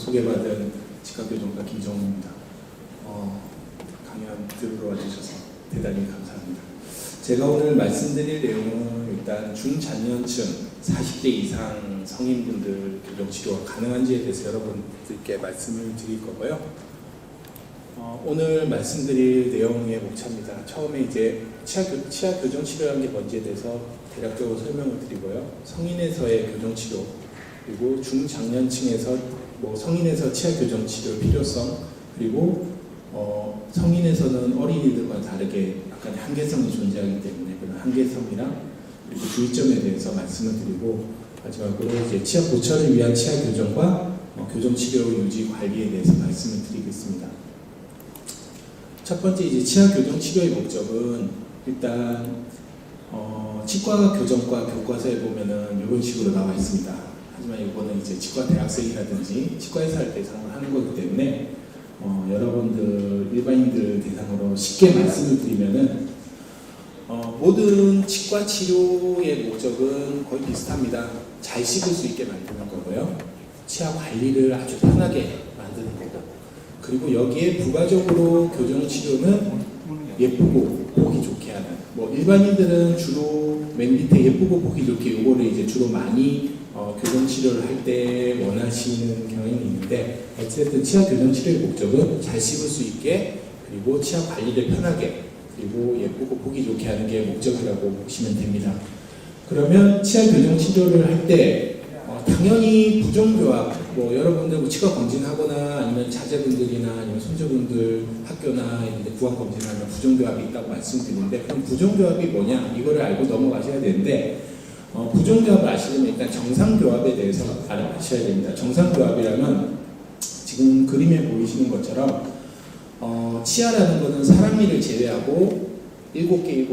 소개받은 치과교정과 김정우입니다. 강연 들으러 와주셔서 대단히 감사합니다. 제가 오늘 말씀드릴 내용은 일단 중장년층 40대 이상 성인분들 교정치료가 가능한지에 대해서 여러분들께 말씀을 드릴 거고요. 오늘 말씀드릴 내용의 목차입니다. 처음에 이제 치아 교정 치료라는 게 뭔지에 대해서 대략적으로 설명을 드리고요. 성인에서의 교정 치료, 그리고 중장년층에서 성인에서 치아 교정 치료 필요성, 그리고 성인에서는 어린이들과 다르게 약간 한계성이 존재하기 때문에 그런 한계성이랑 그리고 주의점에 대해서 말씀을 드리고, 마지막으로 이제 치아 보철을 위한 치아 교정과 교정 치료 유지 관리에 대해서 말씀을 드리겠습니다. 첫 번째 이제 치아 교정 치료의 목적은 일단 치과 교정과 교과서에 보면은 이런 식으로 나와 있습니다. 하지만 이거는 이제 치과 대학생이라든지 치과에서 할 때 대상으로 하는 거기 때문에 여러분들 일반인들 대상으로 쉽게 말씀을 드리면은 모든 치과 치료의 목적은 거의 비슷합니다. 잘 씹을 수 있게 만드는 거고요. 치아 관리를 아주 편하게 만드는 거고, 그리고 여기에 부가적으로 교정 치료는 예쁘고 보기 좋게 하는, 일반인들은 주로 맨 밑에 예쁘고 보기 좋게 요거를 이제 주로 많이 교정 치료를 할 때 원하시는 경향이 있는데, 어쨌든 치아 교정 치료의 목적은 잘 씹을 수 있게, 그리고 치아 관리를 편하게, 그리고 예쁘고 보기 좋게 하는 게 목적이라고 보시면 됩니다. 그러면 치아 교정 치료를 할 때 당연히 부종교합, 여러분들 치과 검진하거나 아니면 자제분들이나 아니면 손주분들 학교나 이런 데 구강 검진하면 부종교합이 있다고 말씀드리는데, 그럼 부종교합이 뭐냐 이거를 알고 넘어가셔야 되는데, 부종교합을 아시려면 일단 정상교합에 대해서 알아셔야 됩니다. 정상교합이라면 지금 그림에 보이시는 것처럼 치아라는 것은 사람니를 제외하고 7개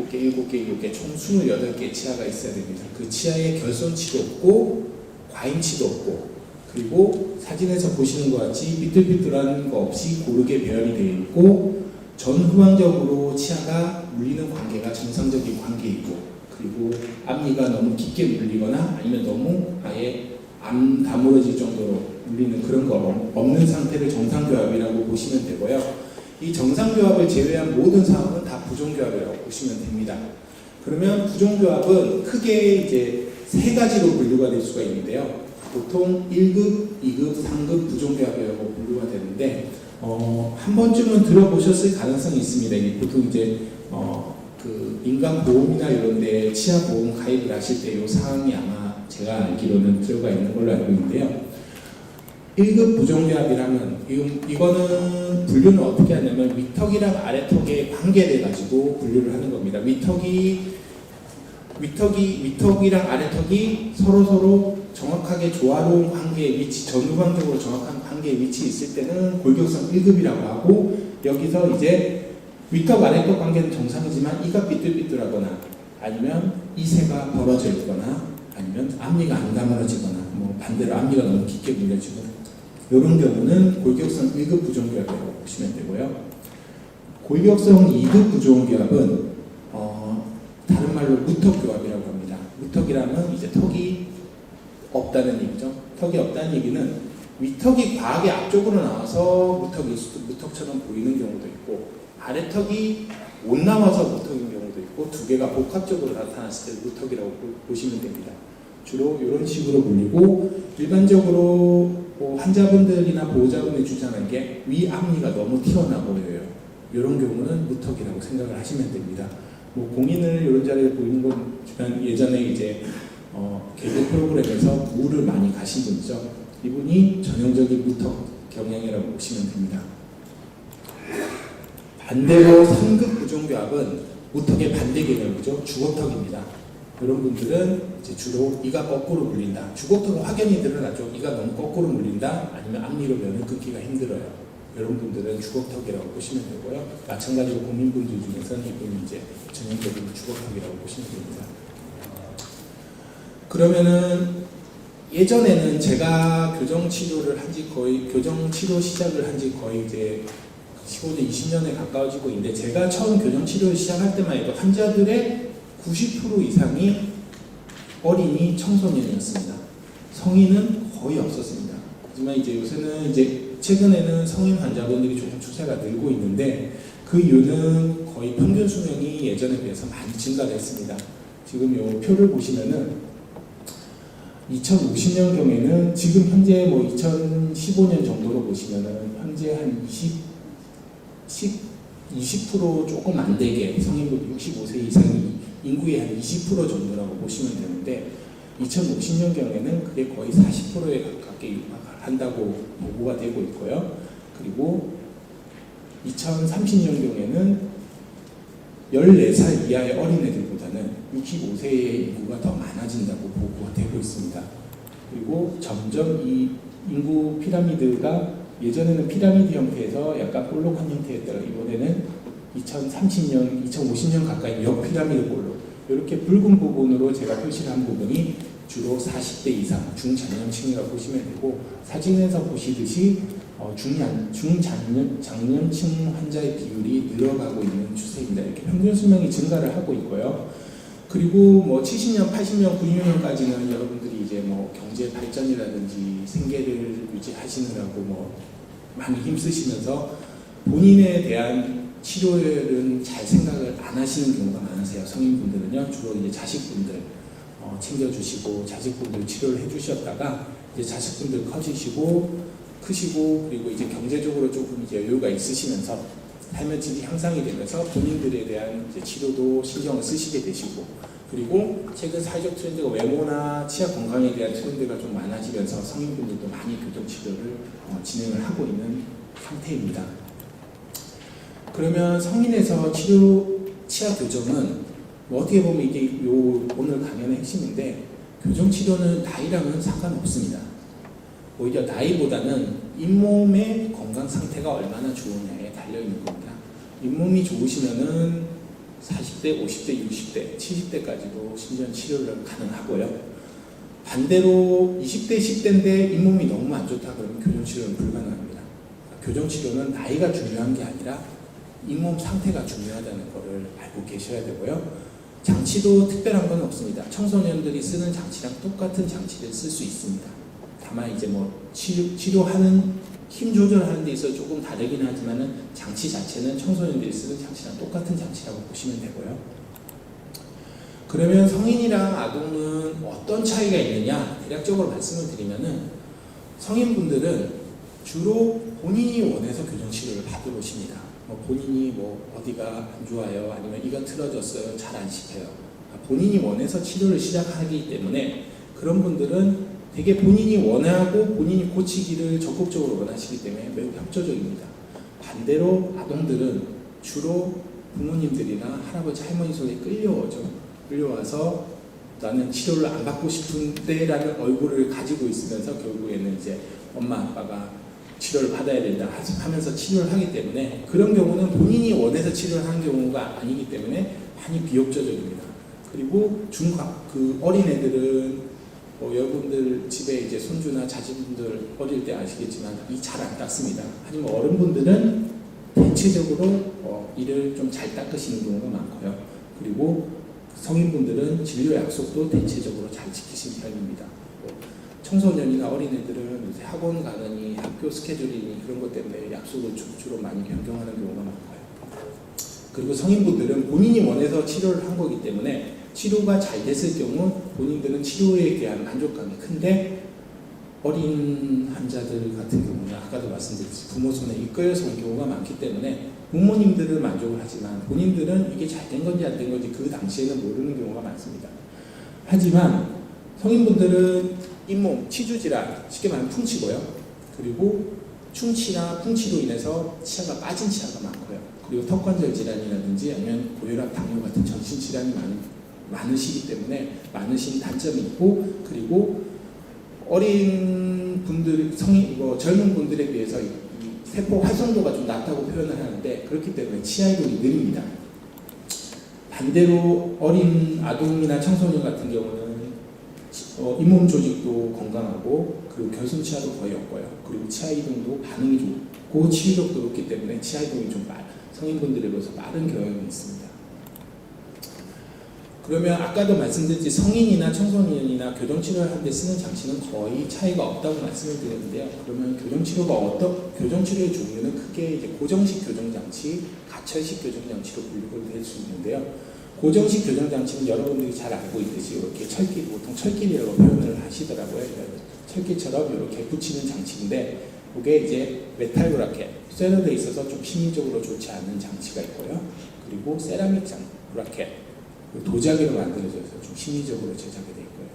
총 28개의 치아가 있어야 됩니다. 그 치아에 결손치도 없고 과잉치도 없고, 그리고 사진에서 보시는 것 같이 삐뚤삐뚤한 거 없이 고르게 배열이 되어 있고, 전후방적으로 치아가 물리는 관계가 정상적인 관계이고, 그리고 앞니가 너무 깊게 물리거나 아니면 너무 아예 안 다물어질 정도로 물리는 그런 거 없는 상태를 정상교합이라고 보시면 되고요. 이 정상교합을 제외한 모든 상황은 다 부종교합이라고 보시면 됩니다. 그러면 부종교합은 크게 이제 3가지로 분류가 될 수가 있는데요. 보통 1급, 2급, 3급 부종교합이라고 분류가 되는데, 한 번쯤은 들어보셨을 가능성이 있습니다. 이게 보통 이제 그 인간보험이나 이런 데 치아보험 가입을 하실 때 이 사항이 아마 제가 알기로는 들어가 있는 걸로 알고 있는데요. 1급 부종교합이라면 이거는 분류는 어떻게 하냐면 위턱이랑 아래턱의 관계를 가지고 분류를 하는 겁니다. 위턱이랑 아래턱이 서로 정확하게 조화로운 관계에 위치, 전후방적으로 정확한 관계에 위치해 있을 때는 골격성 1급이라고 하고, 여기서 이제 위턱 아래턱 관계는 정상이지만 이가 삐뚤삐뚤하거나 아니면 이새가 벌어져 있거나 아니면 앞니가 안 다물어지거나 반대로 앞니가 너무 깊게 물려지거나, 이런 경우는 골격성 1급 부종교합이라고 보시면 되고요. 골격성 2급 부종교합은 다른 말로 무턱교합이라고 합니다. 무턱이라면 이제 턱이 없다는 얘기죠. 턱이 없다는 얘기는 위턱이 과하게 앞쪽으로 나와서 무턱처럼 보이는 경우도 있고, 아래턱이 못 나와서 무턱인 경우도 있고, 두 개가 복합적으로 나타났을 때 무턱이라고 보시면 됩니다. 주로 이런 식으로 불리고, 일반적으로 환자분들이나 보호자분들이 주장하는 게 위앞니가 너무 튀어나와 보여요. 이런 경우는 무턱이라고 생각을 하시면 됩니다. 공인을 이런 자리에 보이는 건 예전에 이제 개그 프로그램에서 무를 많이 가신 분이죠. 이분이 전형적인 무턱 경향이라고 보시면 됩니다. 반대로 3급 부종교합은 무턱의 반대 개념이죠. 주걱턱입니다. 이런 분들은 이제 주로 이가 거꾸로 물린다. 주걱턱은 확연히 드러나죠. 이가 너무 거꾸로 물린다. 아니면 앞니로 면을 끊기가 힘들어요. 이런 분들은 주걱턱이라고 보시면 되고요. 마찬가지로 국민분들 중에서는 이분이 이제 전형적인 주걱턱이라고 보시면 됩니다. 그러면은 예전에는 제가 교정 치료 시작을 한 지 거의 이제 15년, 20년에 가까워지고 있는데, 제가 처음 교정 치료를 시작할 때만 해도 환자들의 90% 이상이 어린이 청소년이었습니다. 성인은 거의 없었습니다. 하지만 이제 요새는 이제 최근에는 성인 환자분들이 조금 추세가 늘고 있는데 그 이유는 거의 평균 수명이 예전에 비해서 많이 증가했습니다. 지금 요 표를 보시면은 2050년경에는 지금 현재 뭐 2015년 정도로 보시면은 현재 한 20% 조금 안 되게 성인분 65세 이상이 인구의 한 20% 정도라고 보시면 되는데 2050년경에는 그게 거의 40%에 가깝게 육박한다고 보고가 되고 있고요. 그리고 2030년경에는 14살 이하의 어린애들보다는 65세의 인구가 더 많아진다고 보고가 되고 있습니다. 그리고 점점 이 인구 피라미드가 예전에는 피라미드 형태에서 약간 볼록한 형태였다가 이번에는 2030년, 2050년 가까이 역피라미드 볼록 이렇게 붉은 부분으로 제가 표시를 한 부분이 주로 40대 이상 중장년층이라고 보시면 되고 사진에서 보시듯이 중장년층 환자의 비율이 늘어가고 있는 추세입니다. 이렇게 평균 수명이 증가를 하고 있고요. 그리고 뭐 70년, 80년, 90년까지는 여러분들이 이제 뭐 경제 발전이라든지 생계를 유지하시느라고 뭐 많이 힘쓰시면서 본인에 대한 치료를 잘 생각을 안 하시는 경우가 많으세요. 성인분들은요, 주로 이제 자식분들 챙겨주시고 자식분들 치료를 해주셨다가 이제 자식분들 크시고 그리고 이제 경제적으로 조금 이제 여유가 있으시면서 삶의 질이 향상이 되면서 본인들에 대한 이제 치료도 신경을 쓰시게 되시고 그리고 최근 사회적 트렌드가 외모나 치아 건강에 대한 트렌드가 좀 많아지면서 성인분들도 많이 교정 치료를 진행을 하고 있는 상태입니다. 그러면 성인에서 치아 교정은 뭐 어떻게 보면 이게 오늘 강연의 핵심인데 교정 치료는 나이랑은 상관없습니다. 오히려 나이보다는 잇몸의 건강 상태가 얼마나 좋으냐에 달려있는 겁니다. 잇몸이 좋으시면은 40대, 50대, 60대, 70대까지도 신전 치료를 가능하고요. 반대로 20대, 10대인데 잇몸이 너무 안 좋다 그러면 교정 치료는 불가능합니다. 교정 치료는 나이가 중요한 게 아니라 잇몸 상태가 중요하다는 것을 알고 계셔야 되고요. 장치도 특별한 건 없습니다. 청소년들이 쓰는 장치랑 똑같은 장치를 쓸 수 있습니다. 다만 이제 뭐 치료하는 힘 조절하는 데 있어서 조금 다르긴 하지만은 장치 자체는 청소년들이 쓰는 장치랑 똑같은 장치라고 보시면 되고요. 그러면 성인이랑 아동은 어떤 차이가 있느냐 대략적으로 말씀을 드리면은 성인분들은 주로 본인이 원해서 교정 치료를 받으러 오십니다. 본인이 뭐 어디가 안 좋아요, 아니면 이가 틀어졌어요, 잘 안 씹혀요. 본인이 원해서 치료를 시작하기 때문에 그런 분들은 되게 본인이 원하고 본인이 고치기를 적극적으로 원하시기 때문에 매우 협조적입니다. 반대로 아동들은 주로 부모님들이나 할아버지 할머니 손에 끌려와서 나는 치료를 안 받고 싶은데 라는 얼굴을 가지고 있으면서 결국에는 이제 엄마 아빠가 치료를 받아야 된다 하면서 치료를 하기 때문에 그런 경우는 본인이 원해서 치료를 하는 경우가 아니기 때문에 많이 비협조적입니다. 그리고 어린애들은 여러분들 집에 이제 손주나 자식분들 어릴 때 아시겠지만 이 잘 안 닦습니다. 하지만 어른분들은 대체적으로 이를 좀 잘 닦으시는 경우가 많고요. 그리고 성인분들은 진료 약속도 대체적으로 잘 지키시는 편입니다. 청소년이나 어린애들은 요새 학원 가느니 학교 스케줄이니 그런 것 때문에 약속을 주로 많이 변경하는 경우가 많고요. 그리고 성인분들은 본인이 원해서 치료를 한 거기 때문에 치료가 잘 됐을 경우 본인들은 치료에 대한 만족감이 큰데 어린 환자들 같은 경우는 아까도 말씀드렸듯이 부모 손에 이끌려서 온 경우가 많기 때문에 부모님들은 만족을 하지만 본인들은 이게 잘 된 건지 안 된 건지 그 당시에는 모르는 경우가 많습니다. 하지만 성인분들은 잇몸, 치주질환, 쉽게 말하면 풍치고요. 그리고 충치나 풍치로 인해서 치아가 빠진 치아가 많고요. 그리고 턱관절 질환이라든지 아니면 고혈압, 당뇨 같은 전신 질환이 많으시기 때문에 많으신 단점이 있고 그리고 어린 분들, 젊은 분들에 비해서 이 세포 활성도가 좀 낮다고 표현을 하는데 그렇기 때문에 치아 이동이 느립니다. 반대로 어린 아동이나 청소년 같은 경우는 잇몸 조직도 건강하고 그리고 결손 치아도 거의 없고요. 그리고 치아 이동도 반응이 좋고 치유력도 높기 때문에 치아 이동이 좀 성인분들에 비해서 빠른 경향이 있습니다. 그러면 아까도 말씀드렸듯이 성인이나 청소년이나 교정치료를 하는데 쓰는 장치는 거의 차이가 없다고 말씀을 드렸는데요. 그러면 교정치료의 종류는 크게 이제 고정식 교정장치, 가철식 교정장치로 분류가 될 수 있는데요. 고정식 교정장치는 여러분들이 잘 알고 있듯이 이렇게 철길, 보통 철길이라고 표현을 하시더라고요. 철길처럼 이렇게 붙이는 장치인데, 이게 이제 메탈 브라켓, 쇠로 돼 있어서 좀 심리적으로 좋지 않은 장치가 있고요. 그리고 세라믹 브라켓, 도자기로 만들어져서 좀 심리적으로 제작이 되어 있고요.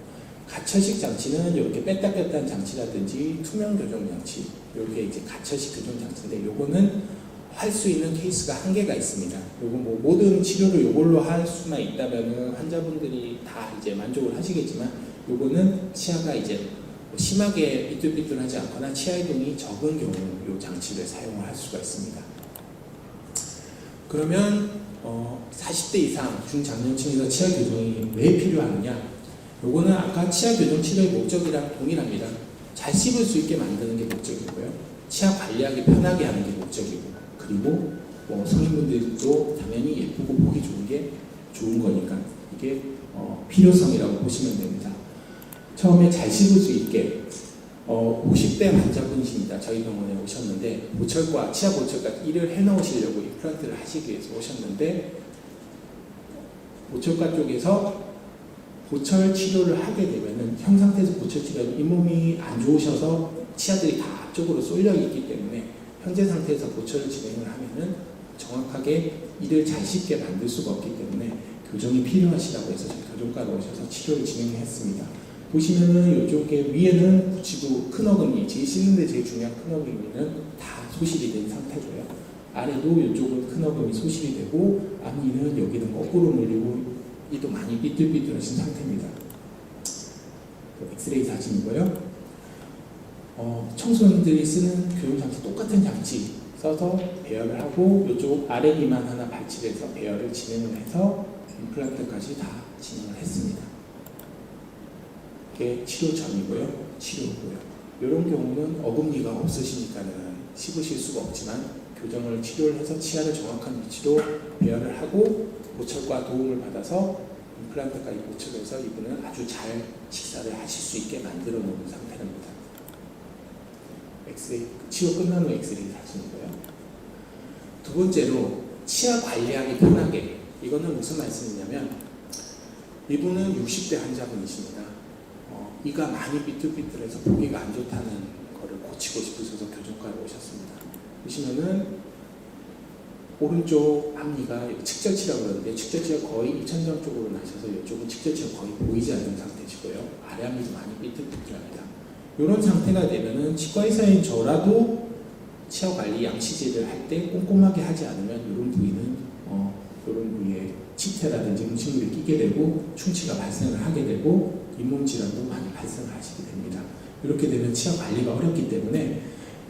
가철식 장치는 이렇게 뺐다 뺐다한 장치라든지 투명 교정 장치, 이렇게 이제 가철식 교정 장치인데, 요거는 할 수 있는 케이스가 한계가 있습니다. 요거 뭐 모든 치료를 요걸로 할 수만 있다면은 환자분들이 다 이제 만족을 하시겠지만, 요거는 치아가 이제 심하게 삐뚤삐뚤하지 않거나 치아 이동이 적은 경우 요 장치를 사용을 할 수가 있습니다. 그러면 40대 이상 중장년층에서 치아 교정이 왜 필요하느냐? 요거는 아까 치아 교정 치료의 목적이랑 동일합니다. 잘 씹을 수 있게 만드는 게 목적이고요. 치아 관리하기 편하게 하는 게 목적이고, 그리고 성인분들도 당연히 예쁘고 보기 좋은 게 좋은 거니까 이게 필요성이라고 보시면 됩니다. 처음에 잘 씹을 수 있게 50대 환자분이십니다. 저희 병원에 오셨는데 보철과 치아 보철과 일을 해놓으시려고 임플란트를 하시기 위해서 오셨는데, 보철과 쪽에서 보철 치료를 하게 되면은 형 상태에서 보철 치료는 잇몸이 안 좋으셔서 치아들이 다 앞쪽으로 쏠려 있기 때문에 현재 상태에서 보철을 진행을 하면은 정확하게 이를 잘 씹게 만들 수가 없기 때문에 교정이 필요하시다고 해서 저희 교정과로 오셔서 치료를 진행했습니다. 보시면은 이쪽에 위에는 붙이고 큰 어금니, 제일 씹는데 제일 중요한 큰 어금니는 다 소실이 된 상태고요. 아래도 이쪽은 큰 어금니 소실이 되고, 앞니는 여기는 거꾸로 물리고 이도 많이 삐뚤삐뚤하신 상태입니다. 엑스레이 사진이고요. 청소년들이 쓰는 교정장치 똑같은 장치 써서 배열을 하고, 이쪽 아래니만 하나 발치해서 배열을 진행을 해서 임플란트까지 다 진행을 했습니다. 이게 치료 전이고요, 치료고요. 이런 경우는 어금니가 없으시니까는 씹으실 수가 없지만, 교정을 치료를 해서 치아를 정확한 위치로 배열을 하고 보철과 도움을 받아서 임플란트까지 보철해서 이분은 아주 잘 식사를 하실 수 있게 만들어 놓은 상태입니다. 엑스레이, 치료 끝난 후 엑스레이 사진이고요. 두 번째로 치아 관리하기 편하게, 이거는 무슨 말씀이냐면, 이분은 60대 환자분이십니다. 이가 많이 삐뚤삐뚤해서 보기가 안 좋다는 거를 고치고 싶으셔서 교정과로 오셨습니다. 보시면은 오른쪽 앞니가 측절치라고 그러는데, 측절치가 거의 입천장 쪽으로 나셔서 이쪽은 측절치가 거의 보이지 않는 상태시고요. 아래 앞니도 많이 삐뚤삐뚤합니다. 이런 상태가 되면은 치과 의사인 저라도 치아 관리 양치질을 할 때 꼼꼼하게 하지 않으면 이런 부위는 이런 부위에 치태라든지 음식물이 끼게 되고 충치가 발생을 하게 되고 잇몸 질환도 많이 발생을 하시게 됩니다. 이렇게 되면 치아 관리가 어렵기 때문에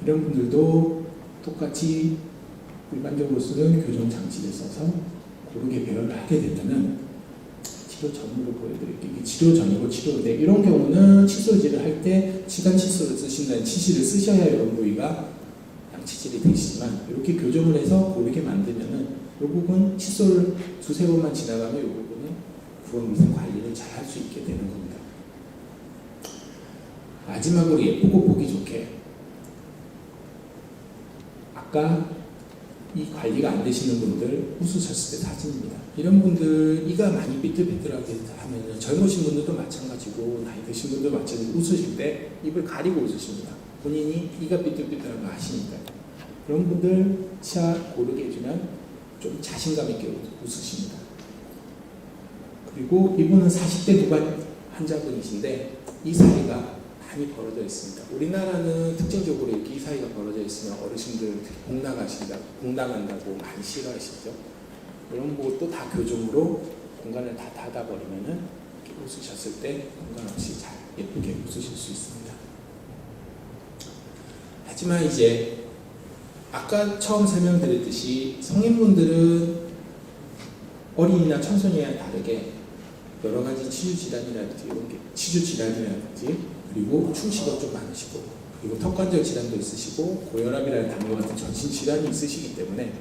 이런 분들도 똑같이 일반적으로 쓰는 교정 장치를 써서 고르게 배열을 하게 되면은, 치료 전으로 보여드릴게요. 이게 치료 전이고 치료인데, 이런 경우는 칫솔질을 할 때 치간 칫솔을 쓰신다는 치실을 쓰셔야 이런 부위가 양치질이 되시지만, 이렇게 교정을 해서 고르게 만들면은 이 부분 칫솔을 두세 번만 지나가면 이 부분은 구강 관리를 잘 할 수 있게 되는 겁니다. 마지막으로 예쁘고 보기 좋게, 아까 이 관리가 안 되시는 분들 웃으셨을 때 사진입니다. 이런 분들 이가 많이 삐뚤삐뚤하게 하면, 젊으신 분들도 마찬가지고 나이 드신 분들도 마찬가지고 웃으실 때 입을 가리고 웃으십니다. 본인이 이가 삐뚤삐뚤한 거 아시니까요. 그런 분들 치아 고르게 해주면 좀 자신감 있게 웃으십니다. 그리고 이분은 40대 두관 환자분이신데 이 사이가 많이 벌어져 있습니다. 우리나라는 특징적으로 이렇게 이 사이가 벌어져 있으면 어르신들 복 나간다고 많이 싫어하시죠. 이런 것도 다 교정으로 공간을 다 닫아버리면은 이렇게 웃으셨을 때 공간 없이 잘 예쁘게 웃으실 수 있습니다. 하지만 이제 아까 처음 설명드렸듯이 성인분들은 어린이나 청소년이랑 다르게 여러 가지 치주 질환이라든지 이런 게 그리고 충치도 좀 많으시고, 그리고 턱관절 질환도 있으시고 고혈압이라는 당뇨 같은 전신 질환이 있으시기 때문에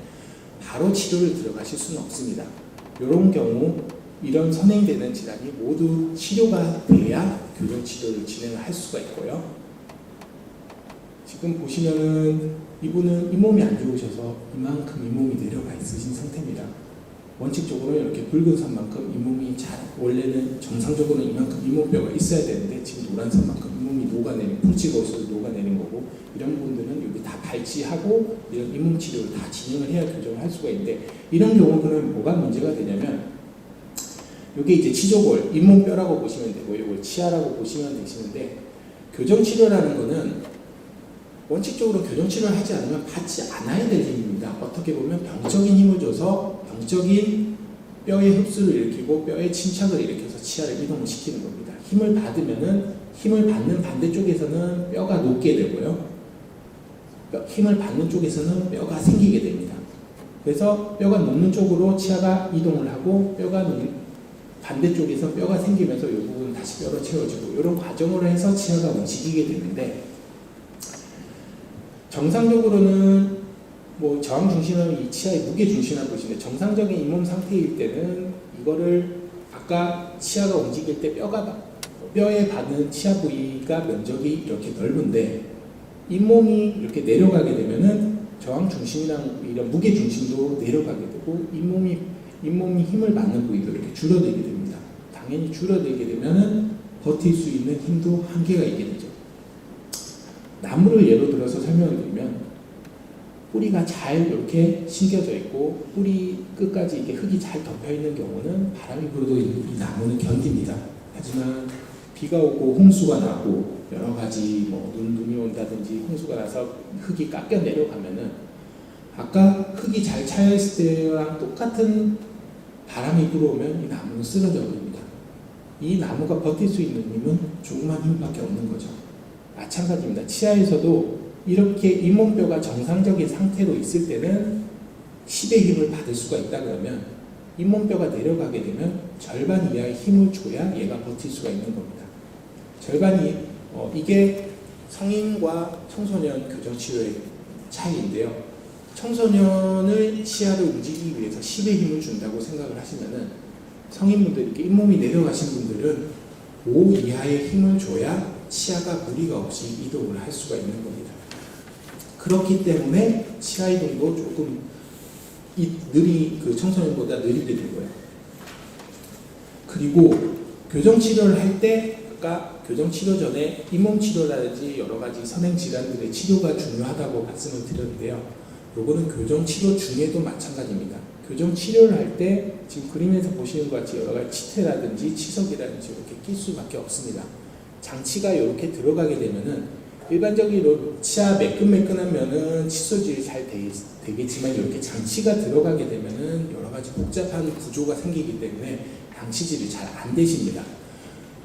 바로 치료를 들어가실 수는 없습니다. 이런 경우 이런 선행되는 질환이 모두 치료가 돼야 교정치료를 진행할 수가 있고요. 지금 보시면은 이분은 잇몸이 안 좋으셔서 이만큼 잇몸이 내려가 있으신 상태입니다. 원칙적으로 이렇게 붉은 선만큼 잇몸이 원래는 정상적으로는 이만큼 잇몸뼈가 있어야 되는데 지금 노란 선만큼 잇몸이 녹아내린, 뭉치가 없어서 녹아내린 거고, 이런 분들은 여기 다 발치하고 이런 잇몸 치료를 다 진행을 해야 교정을 할 수가 있는데, 이런 경우는 뭐가 문제가 되냐면, 이게 이제 치조골, 잇몸뼈라고 보시면 되고, 이걸 치아라고 보시면 되시는데, 교정치료라는 거는 원칙적으로 교정치료를 하지 않으면 받지 않아야 될 힘입니다. 어떻게 보면 병적인 힘을 줘서 병적인 뼈의 흡수를 일으키고 뼈의 침착을 일으켜서 치아를 이동을 시키는 겁니다. 힘을 받으면은 힘을 받는 반대쪽에서는 뼈가 녹게 되고요. 힘을 받는 쪽에서는 뼈가 생기게 됩니다. 그래서 뼈가 녹는 쪽으로 치아가 이동을 하고 뼈가 반대쪽에서 뼈가 생기면서 이 부분 다시 뼈로 채워지고, 이런 과정으로 해서 치아가 움직이게 되는데, 정상적으로는 뭐 저항 중심은 이 치아의 무게 중심을 보시는데, 정상적인 잇몸 상태일 때는 이거를 아까 치아가 움직일 때 뼈에 받는 치아 부위가 면적이 이렇게 넓은데, 잇몸이 이렇게 내려가게 되면은 저항 중심이랑 이런 무게 중심도 내려가게 되고, 잇몸이 힘을 받는 부위도 이렇게 줄어들게 됩니다. 당연히 줄어들게 되면은 버틸 수 있는 힘도 한계가 있게 되죠. 나무를 예로 들어서 설명을 드리면, 뿌리가 잘 이렇게 심겨져 있고 뿌리 끝까지 이렇게 흙이 잘 덮여 있는 경우는 바람이 불어도 이 나무는 견딥니다. 하지만 비가 오고 홍수가 나고 여러 가지 눈이 온다든지 홍수가 나서 흙이 깎여 내려가면은 아까 흙이 잘 차여있을 때랑 똑같은 바람이 불어오면 이 나무는 쓰러져 버립니다. 이 나무가 버틸 수 있는 힘은 조그만 힘밖에 없는 거죠. 마찬가지입니다. 치아에서도 이렇게 잇몸뼈가 정상적인 상태로 있을 때는 10의 힘을 받을 수가 있다 그러면, 잇몸뼈가 내려가게 되면 절반 이하의 힘을 줘야 얘가 버틸 수가 있는 겁니다. 절반이 이게 성인과 청소년 교정치료의 차이인데요. 청소년의 치아를 움직이기 위해서 10의 힘을 준다고 생각을 하시면은, 성인분들, 이렇게 잇몸이 내려가신 분들은 5 이하의 힘을 줘야 치아가 무리가 없이 이동을 할 수가 있는 겁니다. 그렇기 때문에 치아 이동도 조금 그 청소년보다 느리게 되고요. 그리고 교정치료를 할 때, 아까 교정치료 전에 잇몸치료라든지 여러 가지 선행질환들의 치료가 중요하다고 말씀을 드렸는데요. 요거는 교정치료 중에도 마찬가지입니다. 교정치료를 할 때 지금 그림에서 보시는 것 같이 여러 가지 치태라든지 치석이라든지 이렇게 낄 수밖에 없습니다. 장치가 이렇게 들어가게 되면은, 일반적으로 치아 매끈매끈하면은 칫솔질이 잘 되겠지만, 이렇게 장치가 들어가게 되면은 여러 가지 복잡한 구조가 생기기 때문에 양치질이 잘 안 되십니다.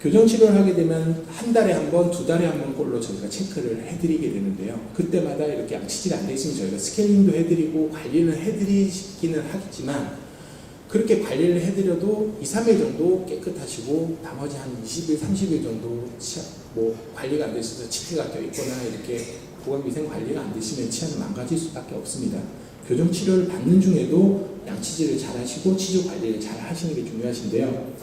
교정치료를 하게 되면 한 달에 한 번, 2달에 한 번꼴로 저희가 체크를 해드리게 되는데요. 그때마다 이렇게 양치질이 안 되시면 저희가 스케일링도 해드리고 관리를 해드리기는 하겠지만, 그렇게 관리를 해드려도 2, 3일 정도 깨끗하시고 나머지 한 20일, 30일 정도 관리가 안 되셔서 치태가 껴있거나 이렇게 보건위생 관리가 안 되시면 치아는 망가질 수밖에 없습니다. 교정치료를 받는 중에도 양치질을 잘 하시고 치주 관리를 잘 하시는 게 중요하신데요.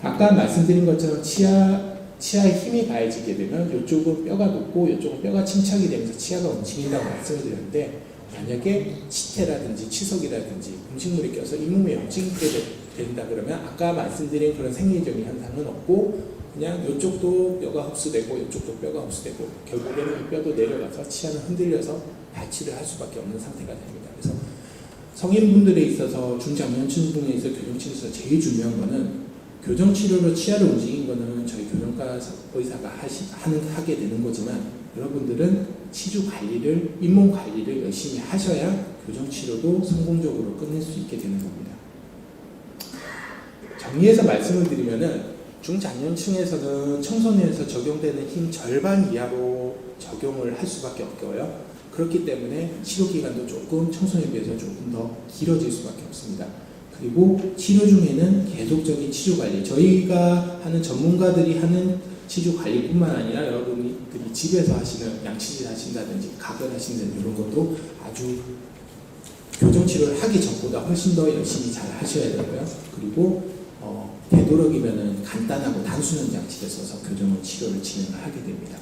아까 말씀드린 것처럼 치아에 힘이 가해지게 되면 이쪽은 뼈가 높고 이쪽은 뼈가 침착이 되면서 치아가 움직인다고 말씀을 드렸는데, 만약에 치태라든지 치석이라든지 음식물이 껴서 잇몸에 움직이게 된다 그러면 아까 말씀드린 그런 생리적인 현상은 없고, 그냥 이쪽도 뼈가 흡수되고 이쪽도 뼈가 흡수되고 결국에는 이 뼈도 내려가서 치아는 흔들려서 발치를 할 수밖에 없는 상태가 됩니다. 그래서 성인분들에 있어서 중장년층 분에 있어서 교정치료에서 제일 중요한 거는, 교정치료로 치아를 움직인 거는 저희 교정과 의사가 하게 되는 거지만, 여러분들은 치주 관리를, 잇몸 관리를 열심히 하셔야 교정치료도 성공적으로 끝낼 수 있게 되는 겁니다. 정리해서 말씀을 드리면은, 중장년층에서는 청소년에서 적용되는 힘 절반 이하로 적용을 할 수밖에 없고요. 그렇기 때문에 치료기간도 조금 청소년에 비해서 조금 더 길어질 수밖에 없습니다. 그리고 치료 중에는 계속적인 치주관리, 저희가 하는 전문가들이 하는 치주관리뿐만 아니라 여러분들이 집에서 하시는 양치질 하신다든지 가글하신다든지 이런 것도 아주 교정치료를 하기 전보다 훨씬 더 열심히 잘 하셔야 되고요. 그리고 되도록이면 간단하고 단순한 장치를 써서 교정 치료를 진행을 하게 됩니다.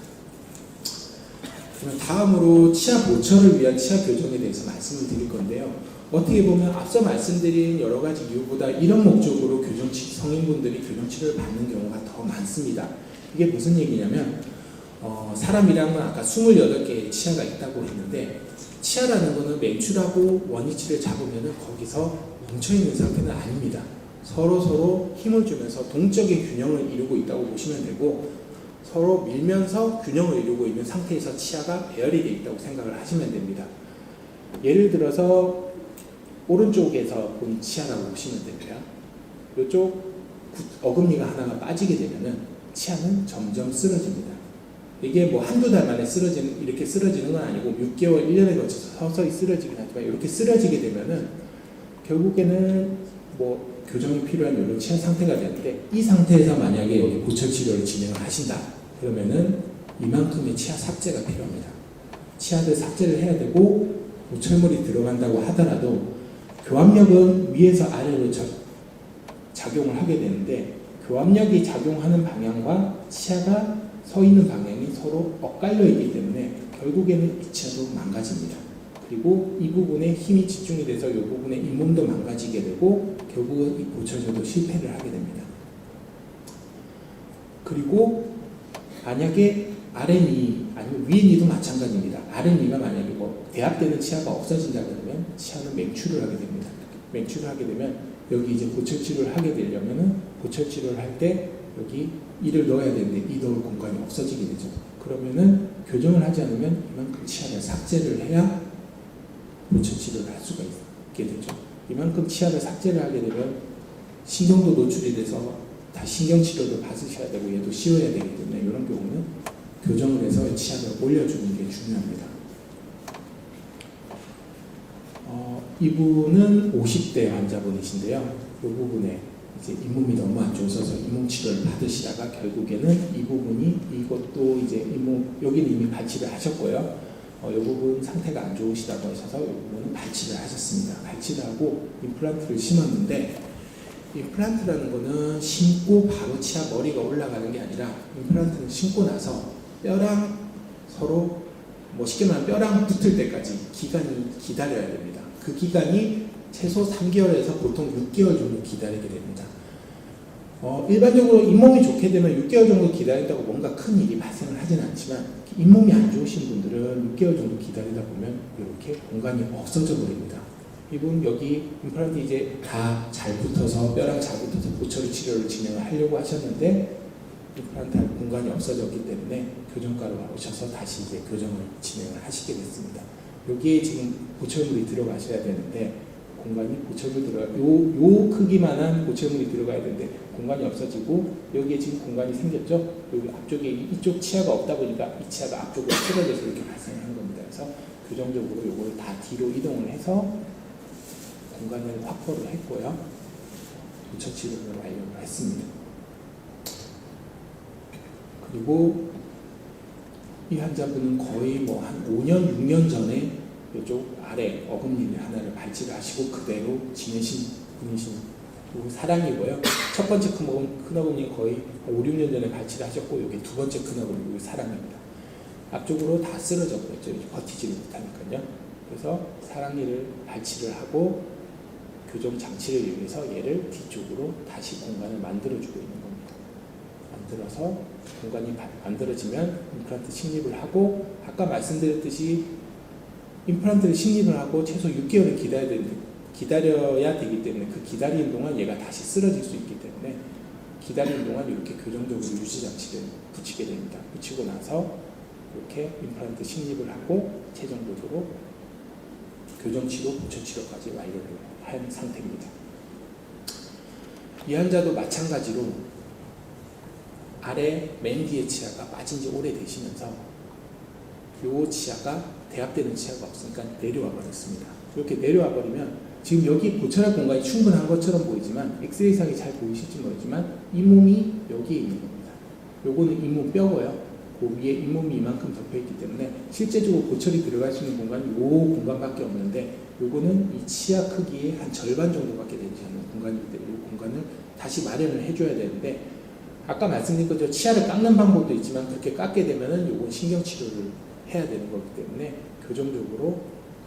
그러면 다음으로 치아 보철을 위한 치아 교정에 대해서 말씀을 드릴 건데요. 어떻게 보면 앞서 말씀드린 여러 가지 이유보다 이런 목적으로 성인분들이 교정 치료를 받는 경우가 더 많습니다. 이게 무슨 얘기냐면 사람이랑은 아까 28개의 치아가 있다고 했는데 치아라는 거는 맹추라고 원위치를 잡으면 거기서 뭉쳐있는 상태는 아닙니다. 서로 힘을 주면서 동적인 균형을 이루고 있다고 보시면 되고 서로 밀면서 균형을 이루고 있는 상태에서 치아가 배열이 되어 있다고 생각을 하시면 됩니다. 예를 들어서 오른쪽에서 본 치아라고 보시면 되고요. 이쪽 어금니가 하나가 빠지게 되면 치아는 점점 쓰러집니다. 이게 뭐 한두 달 만에 이렇게 쓰러지는 건 아니고 6개월, 1년에 걸쳐서 서서히 쓰러지긴 하지만 이렇게 쓰러지게 되면은 결국에는 뭐 교정이 필요한 이런 치아 상태가 되는데 이 상태에서 만약에 여기 보철 치료를 진행을 하신다 그러면은 이만큼의 치아 삭제가 필요합니다. 치아를 삭제를 해야 되고 보철물이 들어간다고 하더라도 교합력은 위에서 아래로 작용을 하게 되는데 교합력이 작용하는 방향과 치아가 서 있는 방향이 서로 엇갈려 있기 때문에 결국에는 이 치아도 망가집니다. 그리고 이 부분에 힘이 집중이 돼서 이 부분에 잇몸도 망가지게 되고 결국은 이 보철제도 실패를 하게 됩니다. 그리고 만약에 아랫니 아니면 위에니도 마찬가지입니다. 아랫니가 만약에 뭐 대합되는 치아가 없어진다 그러면 치아는 맹추를 하게 됩니다. 맹추를 하게 되면 여기 이제 보철 치료를 하게 되려면은 보철 치료를 할 때 여기 이를 넣어야 되는데 이 넣을 공간이 없어지게 되죠. 그러면은 교정을 하지 않으면 이만큼 치아를 삭제를 해야 보철 치료를 할 수가 있게 되죠. 이만큼 치아를 삭제를 하게 되면 신경도 노출이 돼서 다시 신경 치료를 받으셔야 되고 얘도 씌워야 되기 때문에 이런 경우는 교정을 해서 치아를 올려주는 게 중요합니다. 이분은 50대 환자분이신데요. 이 부분에 이제 잇몸이 너무 안 좋으셔서 잇몸 치료를 받으시다가 결국에는 이 부분이 이것도 이제 잇몸 여기는 이미 발치를 하셨고요. 이 부분 상태가 안 좋으시다고 하셔서 이 부분은 발치를 하셨습니다. 발치를 하고 임플란트를 심었는데 임플란트라는 거는 심고 바로 치아 머리가 올라가는 게 아니라 임플란트는 심고 나서 뼈랑 서로 뭐 쉽게 말하면 뼈랑 붙을 때까지 기간이 기다려야 됩니다. 그 기간이 최소 3개월에서 보통 6개월 정도 기다리게 됩니다. 일반적으로 잇몸이 좋게 되면 6개월 정도 기다린다고 뭔가 큰 일이 발생을 하진 않지만 잇몸이 안 좋으신 분들은 6개월 정도 기다리다 보면 이렇게 공간이 없어져 버립니다. 이분 여기 임플란트 이제 다 잘 붙어서 뼈랑 잘 붙어서 보철 치료를 진행을 하려고 하셨는데 임플란트 할 공간이 없어졌기 때문에 교정과로 오셔서 다시 이제 교정을 진행을 하시게 됐습니다. 여기에 지금 보철물이 들어가셔야 되는데 공간이 보철물 요 크기만한 보철물이 들어가야 되는데 공간이 없어지고 여기에 지금 공간이 생겼죠. 여기 앞쪽에 이쪽 치아가 없다 보니까 이 치아가 앞쪽으로 틀어져서 이렇게 발생한 겁니다. 그래서 교정적으로 요걸 다 뒤로 이동을 해서 공간을 확보를 했고요. 보철 치료를 완료를 했습니다. 그리고 이 환자분은 거의 뭐 한 5년, 6년 전에 이쪽 아래 어금니 하나를 발치를 하시고 그대로 지내신 분이신 사랑이고요. 첫 번째 큰 어금니 거의 5, 6년 전에 발치를 하셨고 여기 두 번째 큰 어금니 사랑입니다. 앞쪽으로 다 쓰러져 버렸죠. 버티지를 못하니까요. 그래서 사랑니를 발치를 하고 교정 장치를 이용해서 얘를 뒤쪽으로 다시 공간을 만들어주고 있는 겁니다. 만들어서 공간이 만들어지면 임플란트 식립을 하고 아까 말씀드렸듯이 임플란트를 식립을 하고 최소 6개월을 기다려야 되기 때문에 그 기다리는 동안 얘가 다시 쓰러질 수 있기 때문에 기다리는 동안 이렇게 교정적으로 유지장치를 붙이게 됩니다. 붙이고 나서 이렇게 임플란트 식립을 하고 최종적으로 교정치료, 보철치료까지 완료를 한 상태입니다. 이 환자도 마찬가지로 아래 맨 뒤에 치아가 빠진 지 오래되시면서 이 치아가 대합되는 치아가 없으니까 내려와 버렸습니다. 이렇게 내려와 버리면 지금 여기 보철할 공간이 충분한 것처럼 보이지만 엑스레이상이 잘 보이실지 모르지만 잇몸이 여기에 있는 겁니다. 요거는 잇몸 뼈고요. 그 위에 잇몸이 이만큼 덮여있기 때문에 실제적으로 고철이 들어갈 수 있는 공간이 이 공간밖에 없는데 요거는 이 치아 크기의 한 절반 정도밖에 되지 않는 공간이기 때문에 이 공간을 다시 마련을 해줘야 되는데 아까 말씀드린 것처럼 치아를 깎는 방법도 있지만 그렇게 깎게 되면은 요건 신경치료를 해야 되는 거기 때문에 교정적으로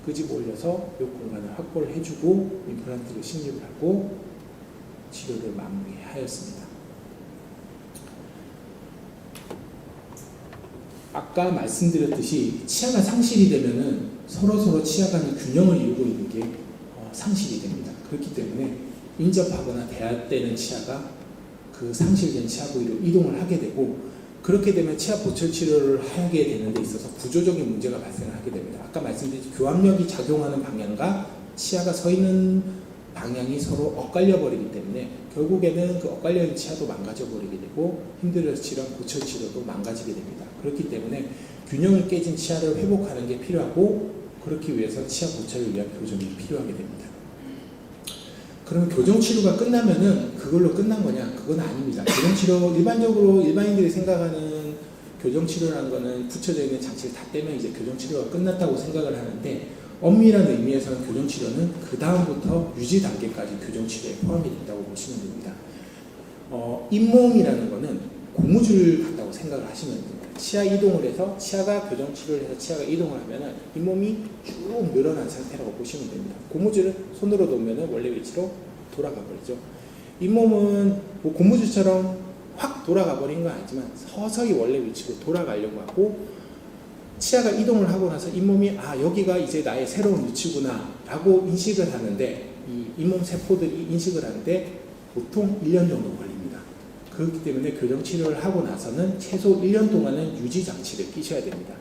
끄집어 올려서 이 공간을 확보를 해주고 임플란트를 식립을 하고 치료를 마무리하였습니다. 아까 말씀드렸듯이 치아가 상실이 되면은 서로 치아 간의 균형을 이루고 있는 게 상실이 됩니다. 그렇기 때문에 인접하거나 대합되는 치아가 그 상실된 치아 부위로 이동을 하게 되고 그렇게 되면 치아 보철 치료를 하게 되는 데 있어서 구조적인 문제가 발생을 하게 됩니다. 아까 말씀드린 교합력이 작용하는 방향과 치아가 서 있는 방향이 서로 엇갈려 버리기 때문에 결국에는 그 엇갈려 있는 치아도 망가져 버리게 되고 힘들어서 치료한 보철 치료도 망가지게 됩니다. 그렇기 때문에 균형을 깨진 치아를 회복하는 게 필요하고 그렇기 위해서 치아 보철을 위한 교정이 필요하게 됩니다. 그럼 교정치료가 끝나면은 그걸로 끝난 거냐? 그건 아닙니다. 교정치료, 일반적으로 일반인들이 생각하는 교정치료라는 거는 붙여져 있는 장치를 다 떼면 이제 교정치료가 끝났다고 생각을 하는데 엄밀한 의미에서는 교정치료는 그 다음부터 유지 단계까지 교정치료에 포함이 된다고 보시면 됩니다. 잇몸이라는 거는 고무줄 같다고 생각을 하시면 됩니다. 치아 이동을 해서 치아가 교정치료를 해서 치아가 이동을 하면은 잇몸이 쭉 늘어난 상태라고 보시면 됩니다. 고무줄을 손으로 놓으면은 원래 위치로 돌아가 버리죠. 잇몸은 뭐 고무줄처럼 확 돌아가 버린 건 아니지만 서서히 원래 위치로 돌아가려고 하고 치아가 이동을 하고 나서 잇몸이 여기가 이제 나의 새로운 위치구나 라고 인식을 하는데 이 잇몸 세포들이 인식을 하는데 보통 1년 정도 걸립니다. 그렇기 때문에 교정치료를 하고 나서는 최소 1년 동안은 유지장치를 끼셔야 됩니다.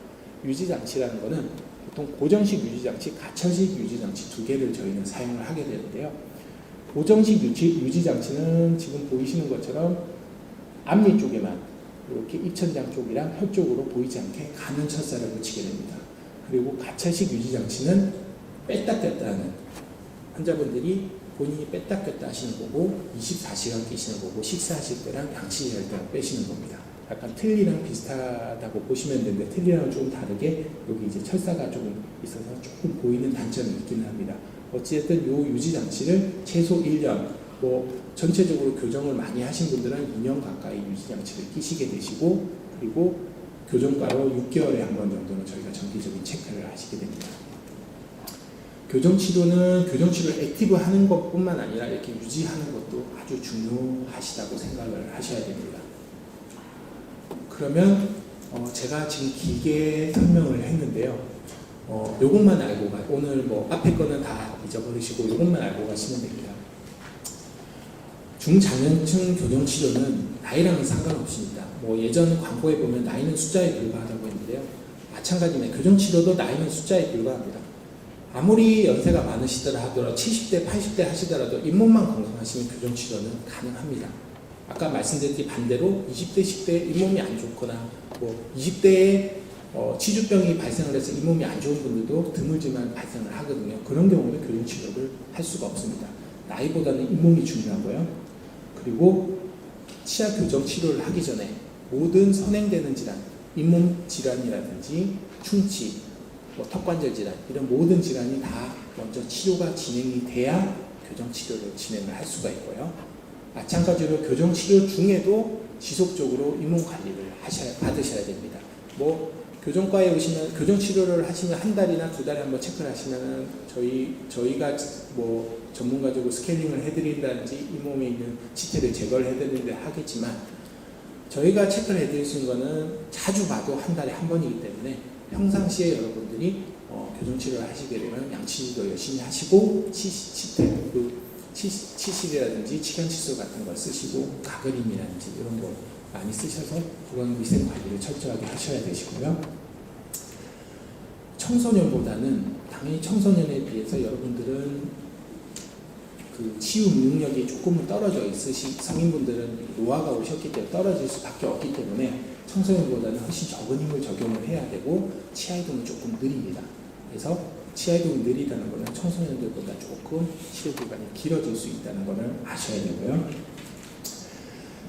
유지장치라는 거는 보통 고정식 유지장치, 가철식 유지장치 두 개를 저희는 사용을 하게 되는데요. 고정식 유지장치는 지금 보이시는 것처럼 앞니 쪽에만 이렇게 입천장 쪽이랑 혀 쪽으로 보이지 않게 가는 철사를 붙이게 됩니다. 그리고 가철식 유지장치는 뺐다 꼈다 하는 환자분들이 본인이 뺐다 꼈다 하시는 거고 24시간 끼시는 거고 식사하실 때랑 양치할 때랑 빼시는 겁니다. 약간 틀니랑 비슷하다고 보시면 되는데 틀니랑은 좀 다르게 여기 이제 철사가 조금 있어서 조금 보이는 단점이 있기는 합니다. 어찌됐든 이 유지장치를 최소 1년, 전체적으로 교정을 많이 하신 분들은 2년 가까이 유지장치를 끼시게 되시고 그리고 교정가로 6개월에 한 번 정도는 저희가 정기적인 체크를 하시게 됩니다. 교정치료는 교정치료를 액티브하는 것뿐만 아니라 이렇게 유지하는 것도 아주 중요하시다고 생각을 하셔야 됩니다. 그러면 제가 지금 길게 설명을 했는데요. 요것만 알고 오늘 앞에 거는 다 잊어버리시고 요것만 알고 가시면 됩니다. 중장년층 교정치료는 나이랑은 상관없습니다. 예전 광고에 보면 나이는 숫자에 불과하다고 했는데요. 마찬가지입니다. 교정치료도 나이는 숫자에 불과합니다. 아무리 연세가 많으시더라 하더라도 70대, 80대 하시더라도 잇몸만 건강하시면 교정치료는 가능합니다. 아까 말씀드렸듯이 반대로 20대, 10대 잇몸이 안 좋거나 20대에 치주병이 발생을 해서 잇몸이 안 좋은 분들도 드물지만 발생을 하거든요. 그런 경우는 교정치료를 할 수가 없습니다. 나이보다는 잇몸이 중요하고요. 그리고 치아 교정 치료를 하기 전에 모든 선행되는 질환, 잇몸 질환이라든지 충치, 턱관절 질환 이런 모든 질환이 다 먼저 치료가 진행이 돼야 교정 치료를 진행을 할 수가 있고요. 마찬가지로 교정 치료 중에도 지속적으로 잇몸 관리를 받으셔야 됩니다. 교정과에 오시면 교정 치료를 하시면 한 달이나 두 달에 한번 체크를 하시면은 저희가 전문가적으로 스캐닝을 해드린다든지 잇몸에 있는 치태를 제거를 해드리는데 하겠지만 저희가 체크를 해드릴 수 있는 거는 자주 봐도 한 달에 한 번이기 때문에 평상시에 여러분들이 교정치료를 하시게 되면 양치도 열심히 하시고 치실이라든지 치견칫솔 같은 걸 쓰시고 가그림이라든지 이런 거 많이 쓰셔서 그런 위생 관리를 철저하게 하셔야 되시고요. 청소년보다는 당연히 청소년에 비해서 여러분들은 그 치유 능력이 조금은 떨어져 있으신 성인분들은 노화가 오셨기 때문에 떨어질 수밖에 없기 때문에 청소년보다는 훨씬 적은 힘을 적용을 해야 되고 치아 이동은 조금 느립니다. 그래서 치아 이동이 느리다는 것은 청소년들보다 조금 치료 기간이 길어질 수 있다는 것을 아셔야 되고요.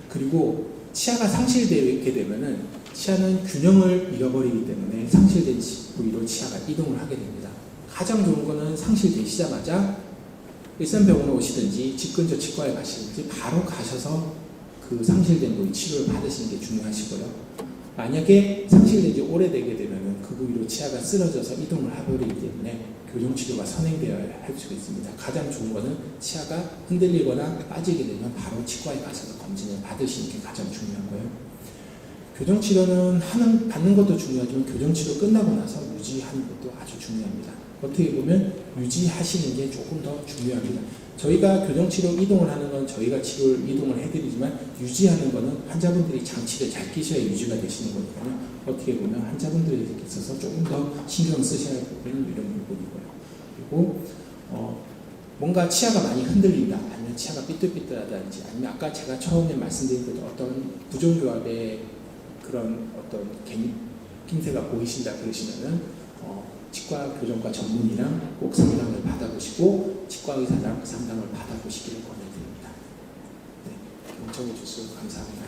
그리고 치아가 상실되게 되면은 치아는 균형을 잃어버리기 때문에 상실된 부위로 치아가 이동을 하게 됩니다. 가장 좋은 거는 상실되시자마자 일산병원에 오시든지 집 근처 치과에 가시든지 바로 가셔서 그 상실된 부위 치료를 받으시는 게 중요하시고요. 만약에 상실된 지 오래되게 되면 그 부위로 치아가 쓰러져서 이동을 해버리기 때문에 교정치료가 선행되어야 할 수가 있습니다. 가장 좋은 거는 치아가 흔들리거나 빠지게 되면 바로 치과에 가셔서 검진을 받으시는 게 가장 중요한 거예요. 교정치료는 받는 것도 중요하지만 교정치료 끝나고 나서 유지하는 것도 아주 중요합니다. 어떻게 보면 유지하시는 게 조금 더 중요합니다. 저희가 교정치료 이동을 하는 건 저희가 치료를 이동을 해드리지만 유지하는 거는 환자분들이 장치를 잘 끼셔야 유지가 되시는 거니까요. 어떻게 보면 환자분들에 있어서 조금 더 신경 쓰셔야 할 부분은 이런 부분이고요. 그리고 뭔가 치아가 많이 흔들린다, 아니면 치아가 삐뚤삐뚤하다든지, 아니면 아까 제가 처음에 말씀드린 것도 어떤 부종교합의 그런 어떤 낌새가 보이신다 그러시면은 치과 교정과 전문의랑 꼭 상담을 받아보시고 치과 의사랑 상담을 받아보시기를 권해드립니다. 네, 경청해 주셔서 감사합니다.